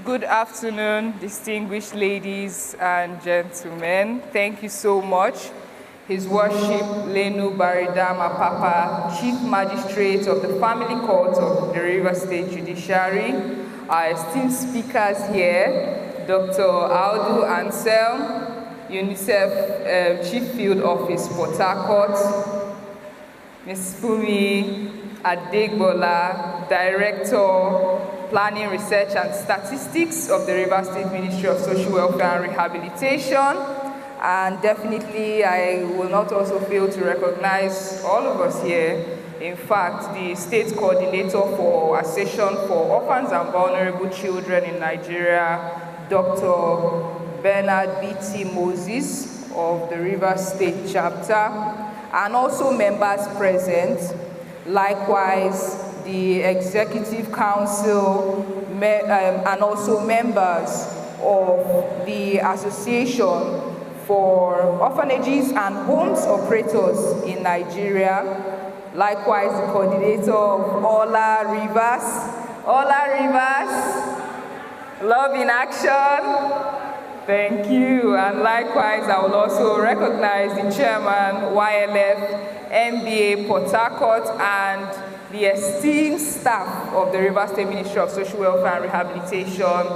Good afternoon, distinguished ladies and gentlemen. Thank you so much. His Worship Lenu Baridama Papa, Chief Magistrate of the Family Court of the Rivers State Judiciary, our esteemed speakers here, Dr. Audu Ansel, UNICEF Chief Field Office, Port Harcourt, Ms. Fumi Adegbola, Director, Planning, Research and Statistics of the Rivers State Ministry of Social Welfare and Rehabilitation. And definitely, I will not also fail to recognize all of us here. In fact, the State Coordinator for Accession for Orphans and Vulnerable Children in Nigeria, Dr. Bernard B.T. Moses of the Rivers State Chapter, and also members present. Likewise, the Executive Council and also members of the Association for Orphanages and Homes Operators in Nigeria. Likewise, the coordinator of Ola Rivers. Ola Rivers, love in action. Thank you. And likewise, I will also recognize the chairman, YLF, MBA Port Harcourt, and the esteemed staff of the Rivers State Ministry of Social Welfare and Rehabilitation,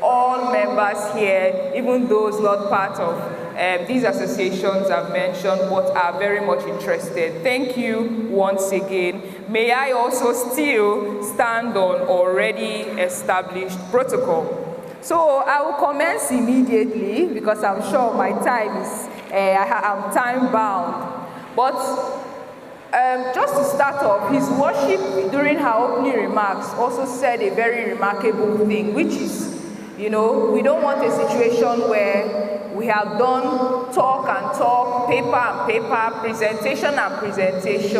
all members here, even those not part of these associations I've mentioned, but are very much interested. Thank you once again. May I also still stand on already established protocol. So I will commence immediately because I'm sure my time is, I'm time bound. But just to start off, His Worship during her opening remarks also said a very remarkable thing, which is, we don't want a situation where we have done talk and talk, paper and paper, presentation and presentation,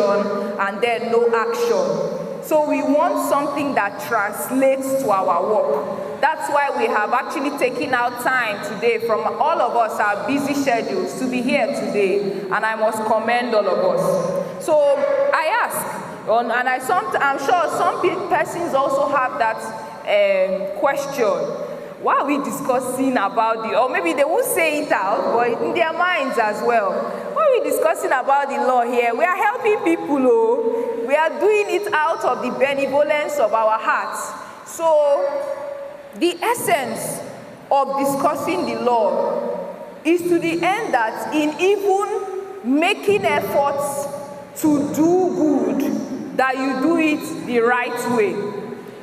and then no action. So we want something that translates to our work. That's why we have actually taken out time today from all of us, our busy schedules, to be here today, and I must commend all of us. So I ask, and I'm sure some persons also have that question. Why are we discussing about or maybe they won't say it out, but in their minds as well. Why are we discussing about the law here? We are helping people, we are doing it out of the benevolence of our hearts. So, the essence of discussing the law is to the end that in even making efforts to do good, that you do it the right way.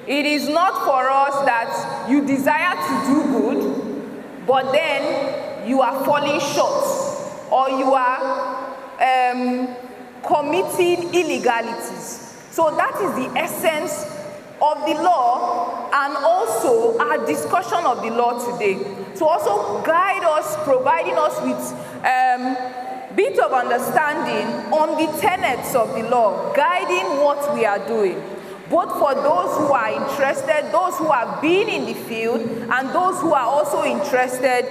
It is not for us that you desire to do good, but then you are falling short, or you are committing illegalities. So that is the essence of the law, and also our discussion of the law today, to also guide us, providing us with bit of understanding on the tenets of the law, guiding what we are doing, both for those who are interested, those who have been in the field, and those who are also interested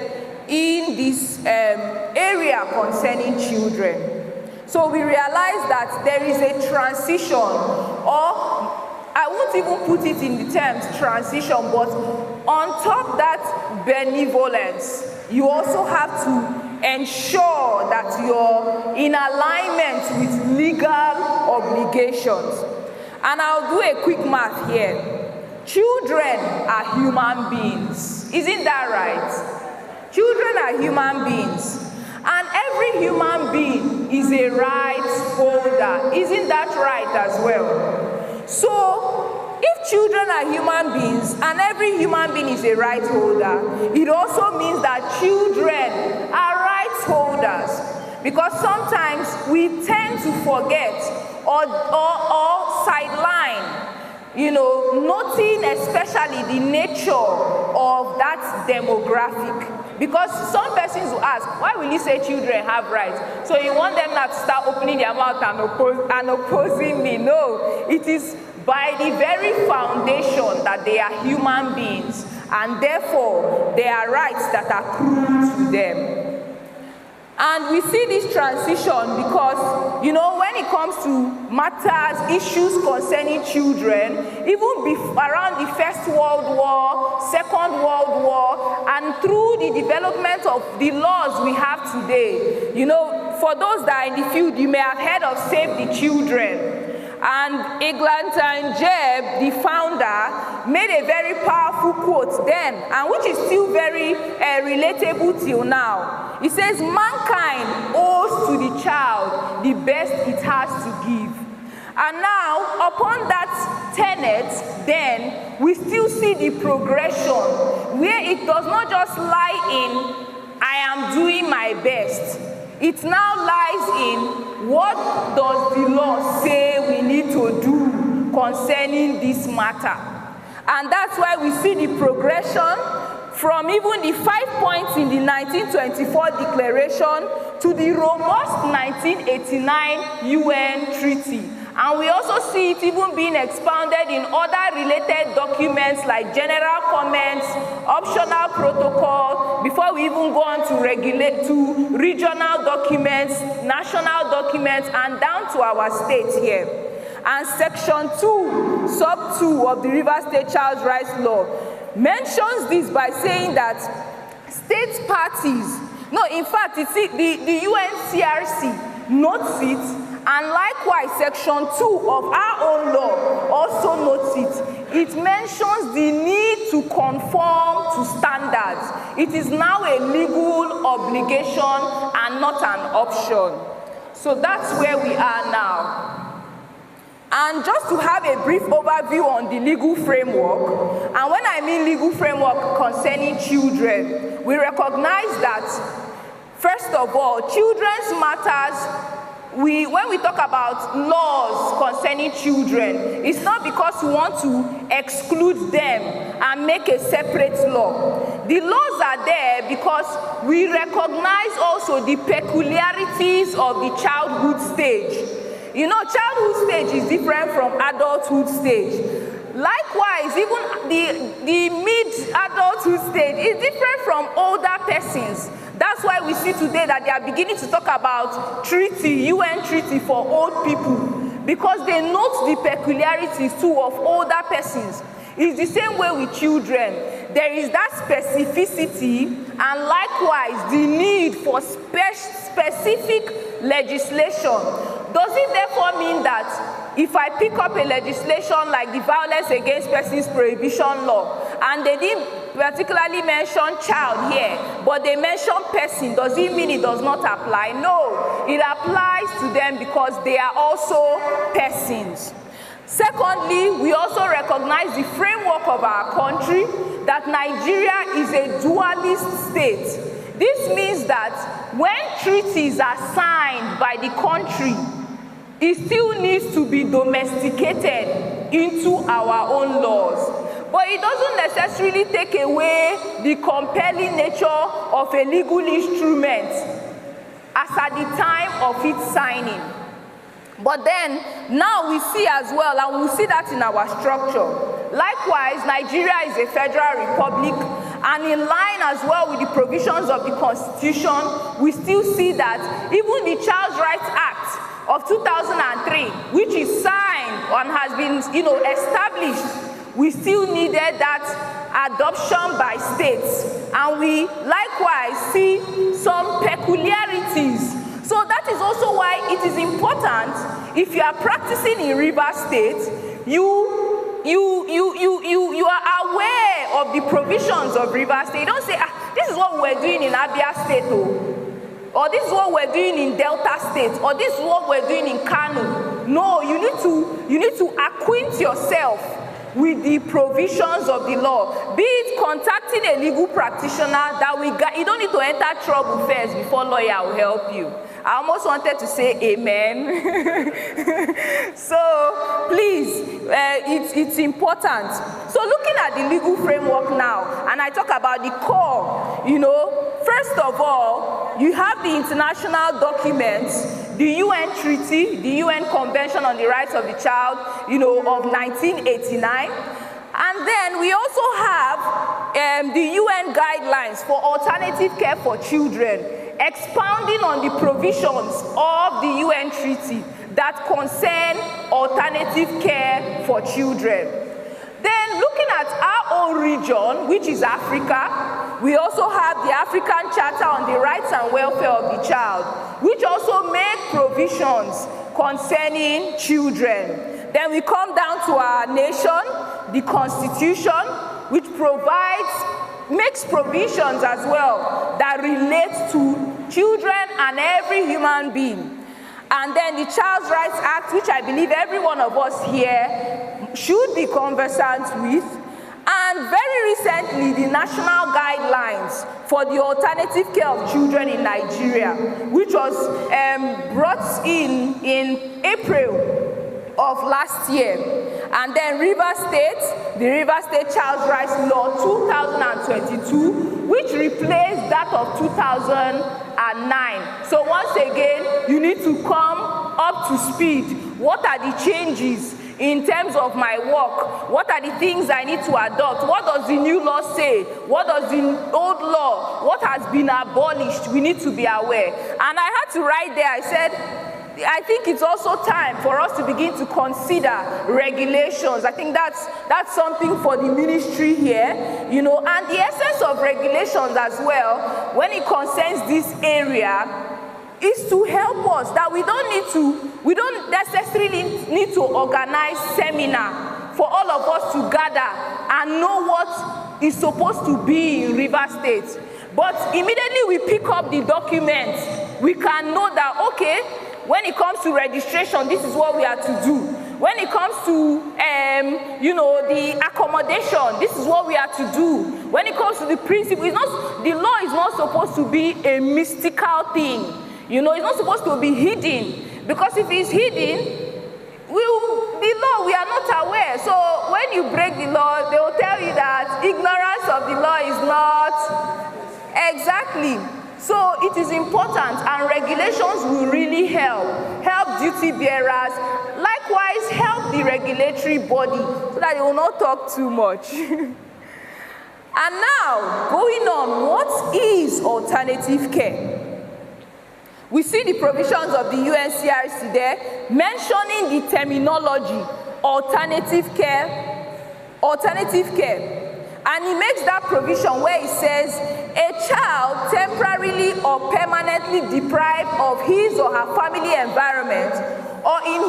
in this area concerning children. So we realize that there is a transition, or I won't even put it in the terms transition, but on top that benevolence, you also have to ensure that you're in alignment with legal obligations. And I'll do a quick math here. Children are human beings. Isn't that right? Children are human beings. And every human being is a right holder. Isn't that right as well? So, if children are human beings and every human being is a right holder, it also means that children are right holders. Because sometimes we tend to forget or sideline, noting especially the nature of that demographic. Because some persons will ask, why will you say children have rights? So you want them not to start opening their mouth and opposing me? No, it is by the very foundation that they are human beings, and therefore there are rights that are accrued to them. And we see this transition because, you know, when it comes to matters, issues concerning children, even around the First World War, Second World War, and through the development of the laws we have today, you know, for those that are in the field, you may have heard of Save the Children. And Eglanton Jeb, the founder, made a very powerful quote then, and which is still very relatable till now. He says, mankind owes to the child the best it has to give. And now, upon that tenet, then, we still see the progression, where it does not just lie in, I am doing my best. It now lies in, what does the law say we need to do concerning this matter? And that's why we see the progression from even the 5 points in the 1924 Declaration to the robust 1989 UN Treaty. And we also see it even being expounded in other related documents like general comments, optional protocol, before we even go on to regional documents, national documents, and down to our state here. And Section 2, Sub 2 of the Rivers State Child Rights Law mentions this by saying that state parties, no, in fact, it's the UNCRC notes it. And likewise, Section 2 of our own law also notes it. It mentions the need to conform to standards. It is now a legal obligation and not an option. So that's where we are now. And just to have a brief overview on the legal framework, and when I mean legal framework concerning children, we recognize that, first of all, children's matters, when we talk about laws concerning children, it's not because we want to exclude them and make a separate law. The laws are there because we recognize also the peculiarities of the childhood stage. You know, childhood stage is different from adulthood stage. Likewise, even the mid-adulthood stage is different from older persons. That's why we see today that they are beginning to talk about treaty, UN treaty for old people, because they note the peculiarities too of older persons. It's the same way with children. There is that specificity and likewise the need for specific legislation. Does it therefore mean that if I pick up a legislation like the Violence Against Persons Prohibition Law, and they didn't particularly mention child here, but they mention person, does it mean it does not apply? No, it applies to them because they are also persons. Secondly, we also recognize the framework of our country, that Nigeria is a dualist state. This means that when treaties are signed by the country, it still needs to be domesticated into our own laws. But it doesn't necessarily take away the compelling nature of a legal instrument as at the time of its signing. But then, now we see as well, and we'll see that in our structure. Likewise, Nigeria is a federal republic, and in line as well with the provisions of the Constitution, we still see that even the Child Rights Act of 2003, which is signed and has been, established, we still needed that adoption by states. And we likewise see some peculiarities. So that is also why it is important, if you are practicing in Rivers State, you are aware of the provisions of Rivers State. You don't say, this is what we're doing in Abia State, or this is what we're doing in Delta State, or this is what we're doing in Kano. No, you need to acquaint yourself with the provisions of the law. Be it contacting a legal practitioner you don't need to enter trouble first before lawyer will help you. I almost wanted to say amen. So please, it's important. So looking at the legal framework now, and I talk about the core, first of all, you have the international documents, the UN Treaty, the UN Convention on the Rights of the Child, of 1989. And then we also have the UN guidelines for alternative care for children, expounding on the provisions of the UN treaty that concern alternative care for children. Then looking at our own region, which is Africa, we also have the African Charter on the Rights and Welfare of the Child, which also make provisions concerning children. Then we come down to our nation, the Constitution, which makes provisions as well that relate to children and every human being. And then the Child Rights Act, which I believe every one of us here should be conversant with. And very recently, the National Guidelines for the Alternative Care of Children in Nigeria, which was brought in April of last year. And then the River State Child Rights Law 2022, which replaced that of 2009. So once again, you need to come up to speed. What are the changes in terms of my work? What are the things I need to adopt? What does the new law say? What does the old law? What has been abolished? We need to be aware. And I had to write there, I said, I think it's also time for us to begin to consider regulations. I think that's something for the ministry here, you know, and the essence of regulations as well, when it concerns this area, is to help us that we don't necessarily need to organize seminar for all of us to gather and know what is supposed to be in River State. But immediately we pick up the documents, we can know that, okay, when it comes to registration, this is what we are to do. When it comes to, you know, the accommodation, this is what we are to do. When it comes to the principle, the law is not supposed to be a mystical thing. You know, it's not supposed to be hidden. Because if it's hidden, the law, we are not aware. So when you break the law, they will tell you that ignorance of the law is not exactly. So it is important, and regulations will really help duty bearers, likewise help the regulatory body so that they will not talk too much. And now, going on, what is alternative care? We see the provisions of the UNCRC there, mentioning the terminology, alternative care. And he makes that provision where he says, a child temporarily or permanently deprived of his or her family environment, or in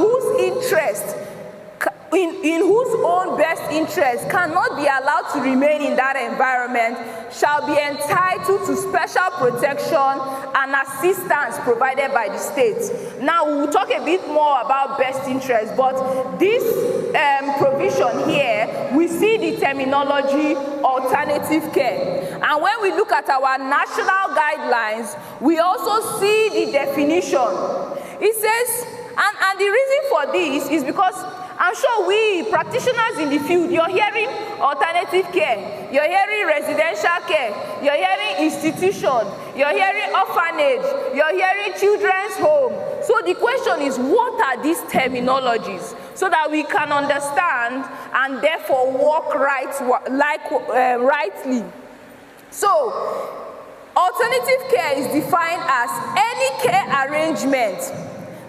whose own best interest cannot be allowed to remain in that environment, shall be entitled to special protection and assistance provided by the state. Now, we will talk a bit more about best interest, but this provision here, we see the terminology alternative care. And when we look at our national guidelines, we also see the definition. It says, and the reason for this is because I'm sure we practitioners in the field, you're hearing alternative care, you're hearing residential care, you're hearing institution, you're hearing orphanage, you're hearing children's home. So the question is, what are these terminologies? So that we can understand and therefore walk rightly. So, alternative care is defined as any care arrangement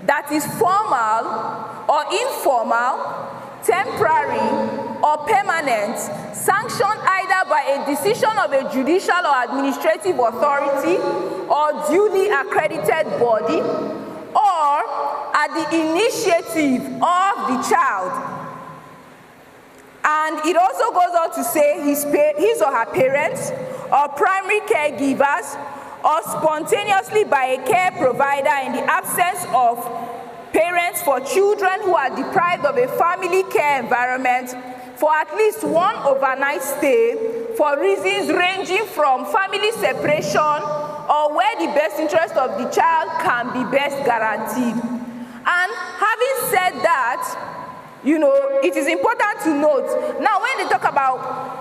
that is formal or informal, temporary or permanent, sanctioned either by a decision of a judicial or administrative authority or duly accredited body, or at the initiative of the child. And it also goes on to say his or her parents or primary caregivers, or spontaneously by a care provider in the absence of parents for children who are deprived of a family care environment for at least one overnight stay for reasons ranging from family separation or where the best interest of the child can be best guaranteed. And having said that, you know, it is important to note, now when they talk about